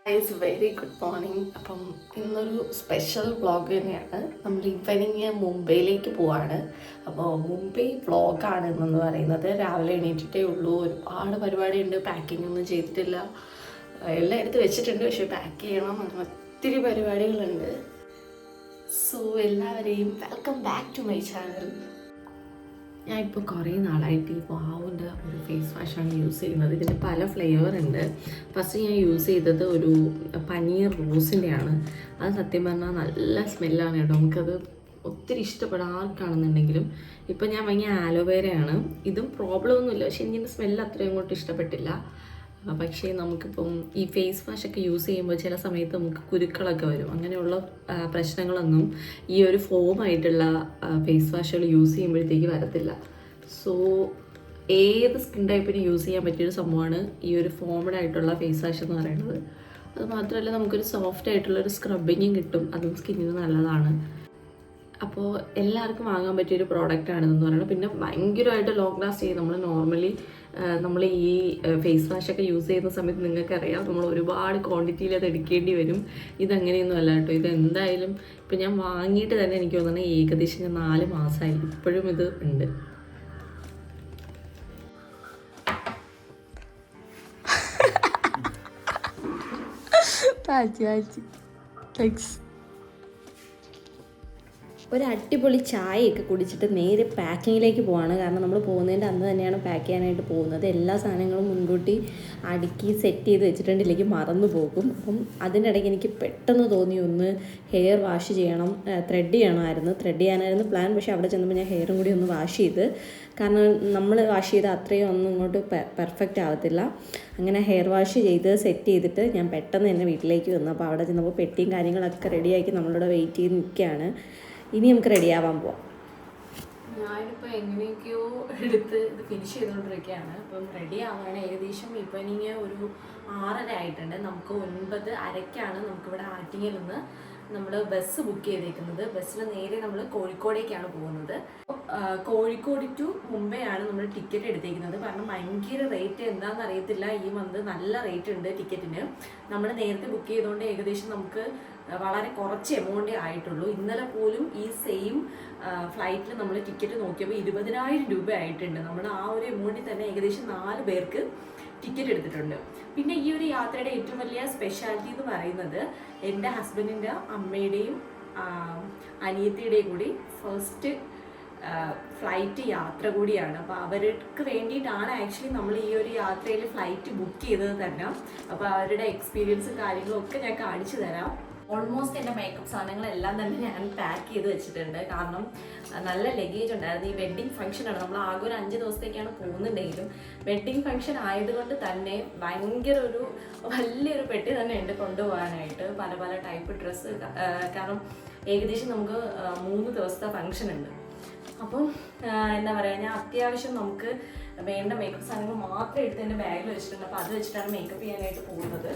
It's very good morning. അപ്പം ഇന്നൊരു special vlog തന്നെയാണ്. നമ്മൾ ഈവനിങ് മുംബൈയിലേക്ക് പോവാണ്. അപ്പോൾ മുംബൈ വ്ളോഗാണ് ഇന്നെന്ന് പറയുന്നത്. രാവിലെ എണീറ്റിട്ടേ ഉള്ളൂ, ഒരുപാട് പരിപാടിയുണ്ട്, പാക്കിംഗ് ഒന്നും ചെയ്തിട്ടില്ല, എല്ലാം എടുത്ത് വെച്ചിട്ടുണ്ട്, പക്ഷേ പാക്ക് ചെയ്യണം, അങ്ങനെ ഒത്തിരി പരിപാടികളുണ്ട്. സോ എല്ലാവരെയും welcome back to my channel. ഞാൻ ഇപ്പോൾ കുറേ നാളായിട്ട് ഈ വാവിൻ്റെ ഒരു ഫേസ് വാഷാണ് യൂസ് ചെയ്യുന്നത്. ഇതിൻ്റെ പല ഫ്ലേവർ ഉണ്ട്. ഫസ്റ്റ് ഞാൻ യൂസ് ചെയ്തത് ഒരു പനീർ റോസിൻ്റെയാണ്. അത് സത്യം പറഞ്ഞാൽ നല്ല സ്മെല്ലാണ് കേട്ടോ, നമുക്കത് ഒത്തിരി ഇഷ്ടപ്പെടാർക്കാണെന്നുണ്ടെങ്കിലും. ഇപ്പം ഞാൻ വാങ്ങിയ ആലോവേരയാണ്. ഇതും പ്രോബ്ലം ഒന്നുമില്ല, പക്ഷേ എനിക്കിൻ്റെ സ്മെല്ല് അത്രയും അങ്ങോട്ട് ഇഷ്ടപ്പെട്ടില്ല. പക്ഷേ നമുക്കിപ്പം ഈ ഫേസ് വാഷൊക്കെ യൂസ് ചെയ്യുമ്പോൾ ചില സമയത്ത് നമുക്ക് കുരുക്കളൊക്കെ വരും. അങ്ങനെയുള്ള പ്രശ്നങ്ങളൊന്നും ഈ ഒരു ഫോമായിട്ടുള്ള ഫേസ് വാഷുകൾ യൂസ് ചെയ്യുമ്പോഴത്തേക്ക് വരത്തില്ല. സോ ഏത് സ്കിൻ ടൈപ്പിന് യൂസ് ചെയ്യാൻ പറ്റിയൊരു സംഭവമാണ് ഈ ഒരു ഫോമഡ് ആയിട്ടുള്ള ഫേസ് വാഷ് എന്ന് പറയുന്നത്. അത് മാത്രമല്ല നമുക്കൊരു സോഫ്റ്റ് ആയിട്ടുള്ളൊരു സ്ക്രബിങ്ങും കിട്ടും, അതും സ്കിന്നിന് നല്ലതാണ്. അപ്പോൾ എല്ലാവർക്കും വാങ്ങാൻ പറ്റിയൊരു പ്രോഡക്റ്റാണിതെന്ന് പറയുന്നത്. പിന്നെ ഭയങ്കരമായിട്ട് ലോങ് ലാസ്റ്റ് ചെയ്യും. നമ്മൾ ഈ ഫേസ് വാഷൊക്കെ യൂസ് ചെയ്യുന്ന സമയത്ത് നിങ്ങൾക്കറിയാം, നമ്മൾ ഒരുപാട് ക്വാണ്ടിറ്റിയിൽ അത് എടുക്കേണ്ടി വരും. ഇതങ്ങനെയൊന്നും അല്ല കേട്ടോ. ഇത് എന്തായാലും ഇപ്പം ഞാൻ വാങ്ങിയിട്ട് തന്നെ എനിക്ക് തോന്നുന്നത് ഏകദേശം 4 മാസമായി, ഇപ്പോഴും ഇത് ഉണ്ട്. ഒരു അടിപൊളി ചായയൊക്കെ കുടിച്ചിട്ട് നേരെ പാക്കിങ്ങിലേക്ക് പോവാണ്. കാരണം നമ്മൾ പോകുന്നതിൻ്റെ അന്ന് തന്നെയാണ് പാക്ക് ചെയ്യാനായിട്ട് പോകുന്നത്. എല്ലാ സാധനങ്ങളും മുൻകൂട്ടി അടുക്കി സെറ്റ് ചെയ്ത് വെച്ചിട്ടുണ്ടെങ്കിൽ മറന്നു പോകും. അപ്പം അതിനിടയ്ക്ക് എനിക്ക് പെട്ടെന്ന് തോന്നി ഒന്ന് ഹെയർ വാഷ് ചെയ്യണം, ത്രെഡ് ചെയ്യാനായിരുന്നു പ്ലാൻ. പക്ഷേ അവിടെ ചെന്നപ്പോൾ ഞാൻ ഹെയറും കൂടി ഒന്ന് വാഷ് ചെയ്ത്, കാരണം നമ്മൾ വാഷ് ചെയ്ത് അത്രയും ഒന്നും ഇങ്ങോട്ട് പെർഫെക്റ്റ് ആവത്തില്ല. അങ്ങനെ ഹെയർ വാഷ് ചെയ്ത് സെറ്റ് ചെയ്തിട്ട് ഞാൻ പെട്ടെന്ന് തന്നെ വീട്ടിലേക്ക് വന്നു. അപ്പോൾ അവിടെ ചെന്നപ്പോൾ പെട്ടിയും കാര്യങ്ങളൊക്കെ റെഡിയാക്കി നമ്മളിവിടെ വെയിറ്റ് ചെയ്ത് നിൽക്കുകയാണ്. ഇനി നമുക്ക് റെഡിയാവാൻ പോവാം. ഞാനിപ്പോൾ എങ്ങനെയൊക്കെയോ എടുത്ത് ഇത് ഫിനിഷ് ചെയ്തുകൊണ്ടിരിക്കുകയാണ്. അപ്പം റെഡി ആവാണ്. ഏകദേശം ഈവനിങ് ഒരു 6:30 ആയിട്ടുണ്ട്. നമുക്ക് 9:30 നമുക്കിവിടെ ആറ്റിങ്ങിൽ നിന്ന് നമ്മൾ ബസ് ബുക്ക് ചെയ്തേക്കുന്നത്. ബസ്സിൽ നേരെ നമ്മൾ കോഴിക്കോടേക്കാണ് പോകുന്നത്. കോഴിക്കോട് ടു മുംബൈ ആണ് നമ്മൾ ടിക്കറ്റ് എടുത്തേക്കുന്നത്. കാരണം ഭയങ്കര റേറ്റ് എന്താണെന്ന് അറിയത്തില്ല, ഈ മന്ത് നല്ല റേറ്റ് ഉണ്ട് ടിക്കറ്റിന്. നമ്മൾ നേരത്തെ ബുക്ക് ചെയ്തുകൊണ്ട് ഏകദേശം നമുക്ക് വളരെ കുറച്ച് എമൗണ്ടേ ആയിട്ടുള്ളൂ. ഇന്നലെ പോലും ഈ സെയിം ഫ്ലൈറ്റിൽ നമ്മൾ ടിക്കറ്റ് നോക്കിയപ്പോൾ 20,000 രൂപ ആയിട്ടുണ്ട്. നമ്മൾ ആ ഒരു എമൗണ്ടിൽ തന്നെ ഏകദേശം 4 പേർക്ക് ടിക്കറ്റ് എടുത്തിട്ടുണ്ട്. പിന്നെ ഈ ഒരു യാത്രയുടെ ഏറ്റവും വലിയ സ്പെഷ്യാലിറ്റി എന്ന് പറയുന്നത് എൻ്റെ ഹസ്ബൻഡിൻ്റെ അമ്മയുടെയും അനിയത്തിയുടെയും കൂടി ഫസ്റ്റ് ഫ്ലൈറ്റ് യാത്ര കൂടിയാണ്. അപ്പോൾ അവർക്ക് വേണ്ടിയിട്ടാണ് ആക്ച്വലി നമ്മൾ ഈ ഒരു യാത്രയിൽ ഫ്ലൈറ്റ് ബുക്ക് ചെയ്തത് തന്നെ. അപ്പോൾ അവരുടെ എക്സ്പീരിയൻസും കാര്യങ്ങളും ഒക്കെ ഞാൻ കാണിച്ചു തരാം. ഓൾമോസ്റ്റ് എൻ്റെ മേക്കപ്പ് സാധനങ്ങളെല്ലാം തന്നെ ഞാൻ പാക്ക് ചെയ്ത് വെച്ചിട്ടുണ്ട്. കാരണം നല്ല ലഗേജ് ഉണ്ടായിരുന്നു. ഈ വെഡ്ഡിങ് ഫംഗ്ഷനാണ്, നമ്മൾ ആകെ ഒരു 5 ദിവസത്തേക്കാണ് പോകുന്നുണ്ടെങ്കിലും വെഡ്ഡിങ് ഫംഗ്ഷൻ ആയതുകൊണ്ട് തന്നെ ഭയങ്കര ഒരു വലിയൊരു പെട്ടി തന്നെ ഉണ്ട് കൊണ്ടുപോകാനായിട്ട്. പല പല ടൈപ്പ് ഡ്രസ്സ്, കാരണം ഏകദേശം നമുക്ക് 3 ദിവസത്തെ ഫംഗ്ഷൻ ഉണ്ട്. അപ്പം എന്താ പറയുക, ഞാൻ അത്യാവശ്യം നമുക്ക് വേണ്ട മേക്കപ്പ് സാധനങ്ങൾ മാത്രം എടുത്ത് എൻ്റെ ബാഗിൽ വെച്ചിട്ടുണ്ട്. അപ്പോൾ അത് വെച്ചിട്ടാണ് മേക്കപ്പ് ചെയ്യാനായിട്ട് പോകുന്നത്.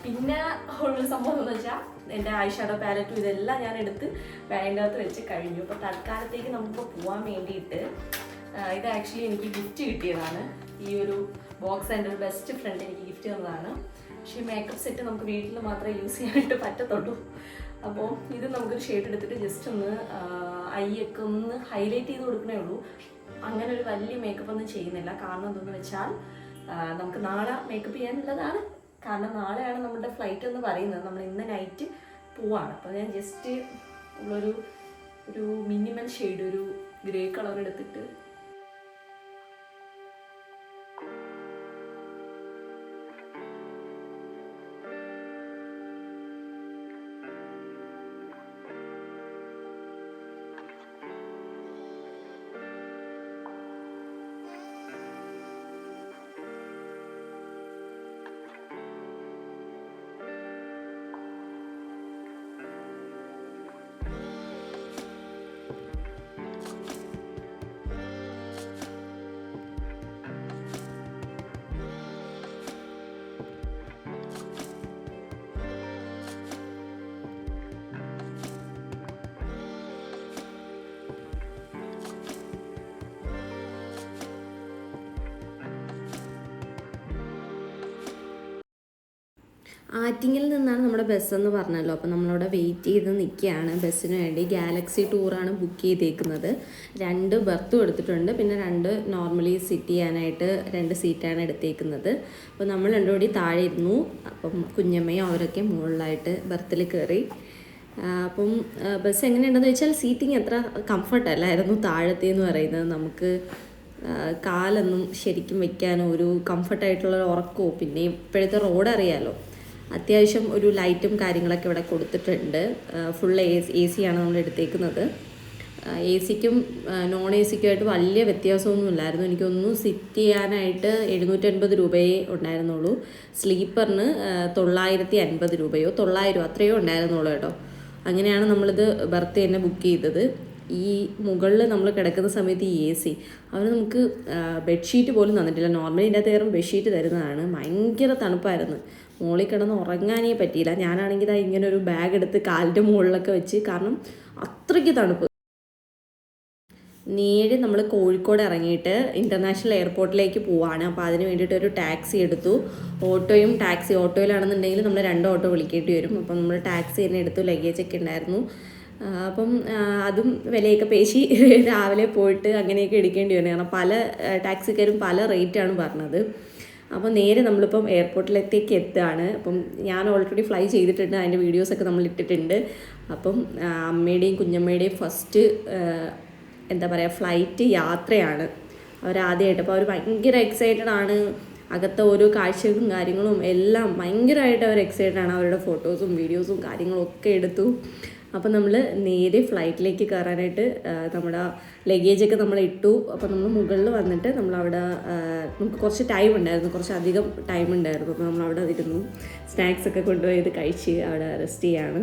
പിന്നെ ഉള്ള സംഭവം എന്ന് വെച്ചാൽ എൻ്റെ ഐ ഷാഡോ പാലറ്റും ഇതെല്ലാം ഞാൻ എടുത്ത് ബാഗിൻ്റെ അകത്ത് വെച്ച് കഴിഞ്ഞു. അപ്പോൾ തൽക്കാലത്തേക്ക് നമുക്ക് പോകാൻ വേണ്ടിയിട്ട് ഇത് ആക്ച്വലി എനിക്ക് ഗിഫ്റ്റ് കിട്ടിയതാണ്. ഈ ഒരു ബോക്സ് എൻ്റെ ഒരു ബെസ്റ്റ് ഫ്രണ്ട് എനിക്ക് ഗിഫ്റ്റ് തന്നതാണ്. പക്ഷേ മേക്കപ്പ് സെറ്റ് നമുക്ക് വീട്ടിൽ മാത്രമേ യൂസ് ചെയ്യാനായിട്ട് പറ്റത്തുള്ളൂ. അപ്പോൾ ഇത് നമുക്കൊരു ഷെയ്ഡ് എടുത്തിട്ട് ജസ്റ്റ് ഒന്ന് ഐയൊക്കെ ഒന്ന് ഹൈലൈറ്റ് ചെയ്ത് കൊടുക്കണേ ഉള്ളൂ. അങ്ങനെ ഒരു വലിയ മേക്കപ്പ് ഒന്നും ചെയ്യുന്നില്ല. കാരണം എന്തെന്ന് വെച്ചാൽ നമുക്ക് നാളെ മേക്കപ്പ് ചെയ്യാനുള്ളതാണ്. കാരണം നാളെയാണ് നമ്മുടെ ഫ്ലൈറ്റ് എന്ന് പറയുന്നത്. നമ്മൾ ഇന്ന് നൈറ്റ് പോവാണ്. അപ്പോൾ ഞാൻ ജസ്റ്റ് ഒരു മിനിമൽ ഷെയ്ഡ്, ഒരു ഗ്രേ കളർ എടുത്തിട്ട് ആറ്റിങ്ങിൽ നിന്നാണ് നമ്മുടെ ബസ്സെന്ന് പറഞ്ഞല്ലോ. അപ്പോൾ നമ്മളവിടെ വെയിറ്റ് ചെയ്ത് നിൽക്കുകയാണ് ബസ്സിന് വേണ്ടി. ഗാലക്സി ടൂറാണ് ബുക്ക് ചെയ്തേക്കുന്നത്. 2 ബർത്തും എടുത്തിട്ടുണ്ട്, പിന്നെ 2 നോർമലി സിറ്റ് ചെയ്യാനായിട്ട് 2 സീറ്റാണ് എടുത്തേക്കുന്നത്. അപ്പോൾ നമ്മൾ രണ്ടുകൂടി താഴെ ഇരുന്നു. അപ്പം കുഞ്ഞമ്മയും അവരൊക്കെ മുകളിലായിട്ട് ബർത്തിൽ കയറി. അപ്പം ബസ് എങ്ങനെയുണ്ടെന്ന് വെച്ചാൽ സീറ്റിംഗ് അത്ര കംഫർട്ടല്ലായിരുന്നു താഴത്തേന്ന് പറയുന്നത്. നമുക്ക് കാലൊന്നും ശരിക്കും വെക്കാനോ ഒരു കംഫർട്ടായിട്ടുള്ള ഉറക്കമോ, പിന്നെ ഇപ്പോഴത്തെ റോഡ് അറിയാമല്ലോ, അത്യാവശ്യം ഒരു ലൈറ്റും കാര്യങ്ങളൊക്കെ ഇവിടെ കൊടുത്തിട്ടുണ്ട്. ഫുൾ എ സി ആണ് നമ്മൾ എടുത്തേക്കുന്നത്. എ സിക്കും നോൺ എ സിക്കുമായിട്ട് വലിയ വ്യത്യാസമൊന്നുമില്ലായിരുന്നു. എനിക്കൊന്നും സിറ്റ് ചെയ്യാനായിട്ട് 750 രൂപയേ ഉണ്ടായിരുന്നുള്ളൂ. സ്ലീപ്പറിന് 950 രൂപയോ 900 അത്രയോ ഉണ്ടായിരുന്നുള്ളൂ കേട്ടോ. അങ്ങനെയാണ് നമ്മളിത് ബർത്ത് തന്നെ ബുക്ക് ചെയ്തത്. ഈ മുകളിൽ നമ്മൾ കിടക്കുന്ന സമയത്ത് ഈ എ സി അവർ നമുക്ക് ബെഡ്ഷീറ്റ് പോലും തന്നിട്ടില്ല. നോർമലി ഇതിൻ്റെ അകത്ത് കയറും ബെഡ്ഷീറ്റ് തരുന്നതാണ്. ഭയങ്കര തണുപ്പായിരുന്നു. മുകളിൽ കിടന്ന് ഉറങ്ങാനേ പറ്റിയില്ല. ഞാനാണെങ്കിൽ ഇങ്ങനെ ഒരു ബാഗ് എടുത്ത് കാലിൻ്റെ മുകളിലൊക്കെ വെച്ച്, കാരണം അത്രയ്ക്ക് തണുപ്പ്. നേരെ നമ്മൾ കോഴിക്കോട് ഇറങ്ങിയിട്ട് ഇൻ്റർനാഷണൽ എയർപോർട്ടിലേക്ക് പോവാണ്. അപ്പോൾ അതിന് വേണ്ടിയിട്ട് ഒരു ടാക്സി എടുത്തു. ഓട്ടോയും ടാക്സി, ഓട്ടോയിലാണെന്നുണ്ടെങ്കിൽ നമ്മൾ 2 ഓട്ടോ വിളിക്കേണ്ടി വരും. അപ്പം നമ്മൾ ടാക്സി തന്നെ എടുത്തു. ലഗേജൊക്കെ ഉണ്ടായിരുന്നു. അപ്പം അതും വിലയൊക്കെ പേശി രാവിലെ പോയിട്ട് അങ്ങനെയൊക്കെ എടുക്കേണ്ടി വരും. കാരണം പല ടാക്സിക്കാരും പല റേറ്റാണ് പറഞ്ഞത്. അപ്പോൾ നേരെ നമ്മളിപ്പം എയർപോർട്ടിലേക്ക് എത്തുകയാണ്. അപ്പം ഞാൻ ഓൾറെഡി ഫ്ലൈ ചെയ്തിട്ടുണ്ട്, അതിൻ്റെ വീഡിയോസൊക്കെ നമ്മൾ ഇട്ടിട്ടുണ്ട്. അപ്പം അമ്മയുടെയും കുഞ്ഞമ്മയുടെയും ഫസ്റ്റ് എന്താ പറയുക ഫ്ലൈറ്റ് യാത്രയാണ് അവരാദ്യമായിട്ട്. അപ്പോൾ അവർ ഭയങ്കര എക്സൈറ്റഡ് ആണ്. അകത്തെ ഓരോ കാഴ്ചകളും കാര്യങ്ങളും എല്ലാം ഭയങ്കരമായിട്ട് അവർ എക്സൈറ്റഡ് ആണ്. അവരുടെ ഫോട്ടോസും വീഡിയോസും കാര്യങ്ങളും ഒക്കെ എടുത്തു. അപ്പോൾ നമ്മൾ നേരെ ഫ്ലൈറ്റിലേക്ക് കയറാനായിട്ട് നമ്മുടെ ലഗേജൊക്കെ നമ്മൾ ഇട്ടു. അപ്പോൾ നമ്മൾ മുകളിൽ വന്നിട്ട് നമ്മളവിടെ നമുക്ക് കുറച്ച് ടൈം ഉണ്ടായിരുന്നു, കുറച്ചധികം ടൈം ഉണ്ടായിരുന്നു. അപ്പോൾ നമ്മളവിടെ ഇരുന്നു, സ്നാക്സൊക്കെ കൊണ്ടുപോയത് കഴിച്ച് അവിടെ റെസ്റ്റ് ചെയ്യാണ്.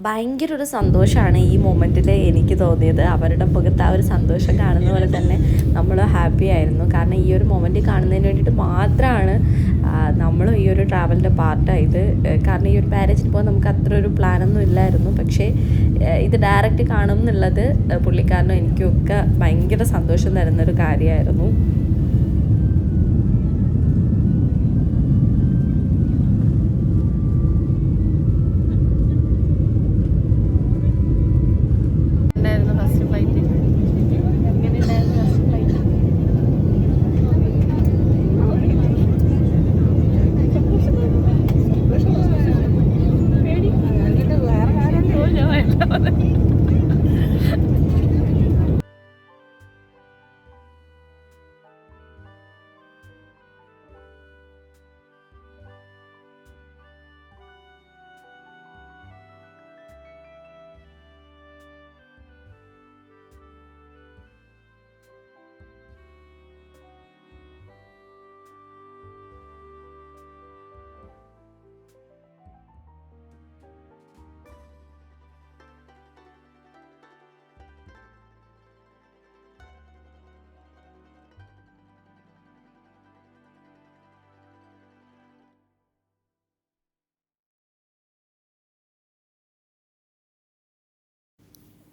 ഭയങ്കര ഒരു സന്തോഷമാണ് ഈ മൊമെൻറ്റിൽ എനിക്ക് തോന്നിയത്. അവരുടെ മുഖത്ത് ആ ഒരു സന്തോഷം കാണുന്ന പോലെ തന്നെ നമ്മൾ ഹാപ്പി ആയിരുന്നു. കാരണം ഈ ഒരു മൊമെൻറ്റ് കാണുന്നതിന് വേണ്ടിയിട്ട് മാത്രമാണ് നമ്മളും ഈ ഒരു ട്രാവലിൻ്റെ പാർട്ടായത്. കാരണം ഈ ഒരു മാരേജിന് പോകാൻ നമുക്ക് അത്ര ഒരു പ്ലാനൊന്നും ഇല്ലായിരുന്നു. പക്ഷേ ഇത് ഡയറക്റ്റ് കാണും എന്നുള്ളത് പുള്ളിക്കാരനും എനിക്കൊക്കെ ഭയങ്കര സന്തോഷം തരുന്നൊരു കാര്യമായിരുന്നു.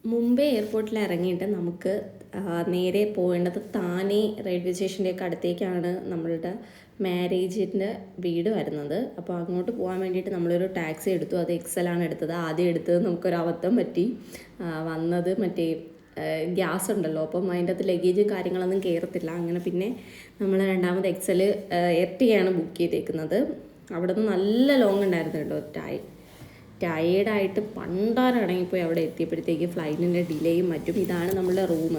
മുംബൈ എയർപോർട്ടിൽ ഇറങ്ങിയിട്ട് നമുക്ക് നേരെ പോകേണ്ടത് താനെ റെയിൽവേ സ്റ്റേഷൻ്റെയൊക്കെ അടുത്തേക്കാണ് നമ്മളുടെ മാരേജിൻ്റെ വീട് വരുന്നത്. അപ്പോൾ അങ്ങോട്ട് പോകാൻ വേണ്ടിയിട്ട് നമ്മളൊരു ടാക്സി എടുത്തു. അത് എക്സലാണ് എടുത്തത്. ആദ്യം എടുത്തത് നമുക്കൊരു അബദ്ധം പറ്റി. വന്നത് മറ്റേ ഗ്യാസ് ഉണ്ടല്ലോ, അപ്പം അതിൻ്റെ അകത്ത് ലഗേജും കാര്യങ്ങളൊന്നും കയറത്തില്ല. അങ്ങനെ പിന്നെ നമ്മൾ രണ്ടാമത് എക്സൽ എർട്ടിഗയാണ് ബുക്ക് ചെയ്തേക്കുന്നത്. അവിടെ നിന്ന് നല്ല ലോങ് ഉണ്ടായിരുന്നു കേട്ടോ. ടയേർഡായിട്ട് പണ്ടാരടങ്ങിപ്പോയി അവിടെ എത്തിയപ്പോഴത്തേക്ക് ഫ്ലൈറ്റിൻ്റെ ഡിലേയും മറ്റും. ഇതാണ് നമ്മളുടെ റൂം.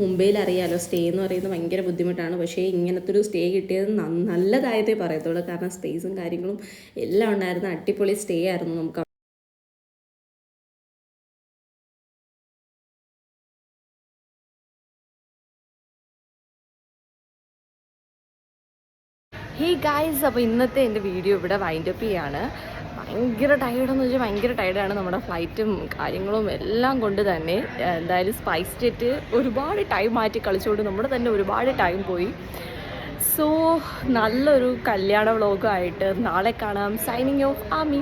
മുംബൈയിൽ അറിയാമല്ലോ, സ്റ്റേ എന്ന് പറയുന്നത് ഭയങ്കര ബുദ്ധിമുട്ടാണ്. പക്ഷേ ഇങ്ങനത്തെ ഒരു സ്റ്റേ കിട്ടിയത് നല്ലതായതേ പറയത്തുള്ളൂ. കാരണം സ്പേസും കാര്യങ്ങളും എല്ലാം ഉണ്ടായിരുന്നു. അടിപൊളി സ്റ്റേ ആയിരുന്നു നമുക്ക്. ഹേ ഗായ്സ്, അപ്പോൾ ഇന്നത്തെ എൻ്റെ വീഡിയോ ഇവിടെ വൈൻഡപ്പ് ചെയ്യാണ്. ഭയങ്കര ടയേർഡെന്ന് വെച്ചാൽ ഭയങ്കര ടയേർഡാണ്. നമ്മുടെ ഫ്ലൈറ്റും കാര്യങ്ങളും എല്ലാം കൊണ്ട് തന്നെ എന്തായാലും സ്പൈസ് ജെറ്റ് ഒരുപാട് ടൈം മാറ്റി കളിച്ചുകൊണ്ട് നമ്മുടെ തന്നെ ഒരുപാട് ടൈം പോയി. സോ നല്ലൊരു കല്യാണ വ്ളോഗായിട്ട് നാളെ കാണാം. Signing off Ami.